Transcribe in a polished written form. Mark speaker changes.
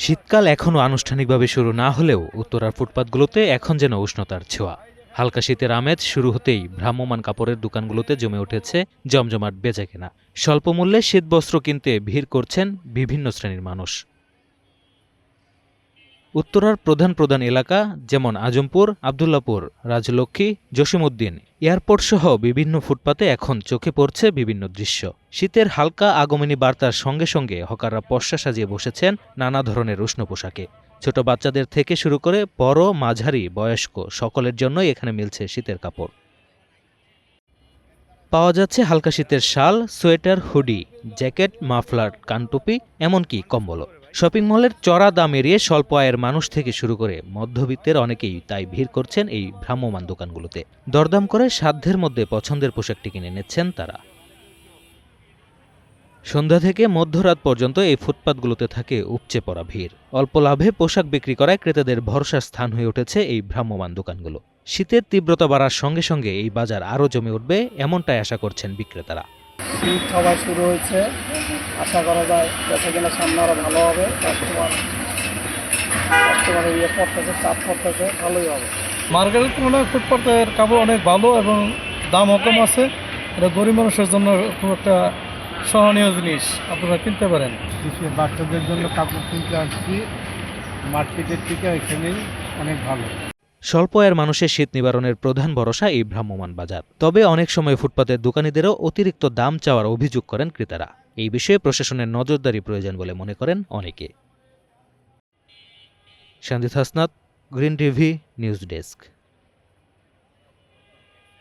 Speaker 1: শীতকাল এখনও আনুষ্ঠানিকভাবে শুরু না হলেও উত্তরার ফুটপাতগুলোতে এখন যেন উষ্ণতার ছোঁয়া। হালকা শীতের আমেজ শুরু হতেই ভ্রাম্যমাণ কাপড়ের দোকানগুলোতে জমে উঠেছে জমজমাট বেচাকেনা। স্বল্প মূল্যে শীতবস্ত্র কিনতে ভিড় করছেন বিভিন্ন শ্রেণীর মানুষ। উত্তরার প্রধান প্রধান এলাকা যেমন আজমপুর, আবদুল্লাপুর, রাজলক্ষ্মী, জসিমউদ্দিন, এয়ারপোর্ট সহ বিভিন্ন ফুটপাতে এখন চোখে পড়ছে বিভিন্ন দৃশ্য। শীতের হালকা আগমনী বার্তার সঙ্গে সঙ্গে হকাররা পসরা সাজিয়ে বসেছেন নানা ধরনের উষ্ণ পোশাকে। ছোট বাচ্চাদের থেকে শুরু করে বড়, মাঝারি, বয়স্ক সকলের জন্যই এখানে মিলছে শীতের কাপড়। পাওয়া যাচ্ছে হালকা শীতের শাল, সোয়েটার, হুডি, জ্যাকেট, মাফলার, কানটুপি, এমনকি কম্বলও। শপিং মলের চড়া দাম এড়িয়ে স্বল্প আয়ের মানুষ থেকে শুরু করে মধ্যবিত্তের অনেকেই তাই ভিড় করছেন এই ভ্রাম্যমাণ দোকানগুলোতে। দরদাম করে সাধ্যের মধ্যে পছন্দের পোশাকটি কিনে নিচ্ছেন তারা। সন্ধ্যা থেকে মধ্যরাত পর্যন্ত এই ফুটপাতগুলোতে থাকে উপচে পড়া ভিড়। অল্প লাভে পোশাক বিক্রি করায় ক্রেতাদের ভরসার স্থান হয়ে উঠেছে এই ভ্রাম্যমাণ দোকানগুলো। শীতের তীব্রতা বাড়ার সঙ্গে সঙ্গে এই বাজার আরও জমে উঠবে, এমনটাই আশা করছেন বিক্রেতারা।
Speaker 2: শীত সবাই শুরু হয়েছে, আশা করা যায় বেচাকেনা সামনে আরও ভালো হবে। কাস্টমারের পড়তেছে, চাপ পড়তেছে, ভালোই হবে।
Speaker 3: মার্কেটের তুলনায় ফুটপাতের কাপড় অনেক ভালো এবং দামও কম আছে। এটা গরিব মানুষের জন্য খুব একটা সহনীয় জিনিস, আপনারা কিনতে পারেন।
Speaker 2: বাচ্চাদের জন্য কাপড় কিনতে আসছি মার্কেটের থেকে, এখানেই অনেক ভালো।
Speaker 1: স্বল্প আয়ের মানুষের শীত নিবারণের প্রধান ভরসা এই ভ্রাম্যমাণ বাজার। তবে অনেক সময় ফুটপাতের দোকানিদেরও অতিরিক্ত দাম চাওয়ার অভিযোগ করেন ক্রেতারা। এই বিষয়ে প্রশাসনের নজরদারি প্রয়োজন বলে মনে করেন অনেকে। Sanjit Hasnat, green TV, news desk.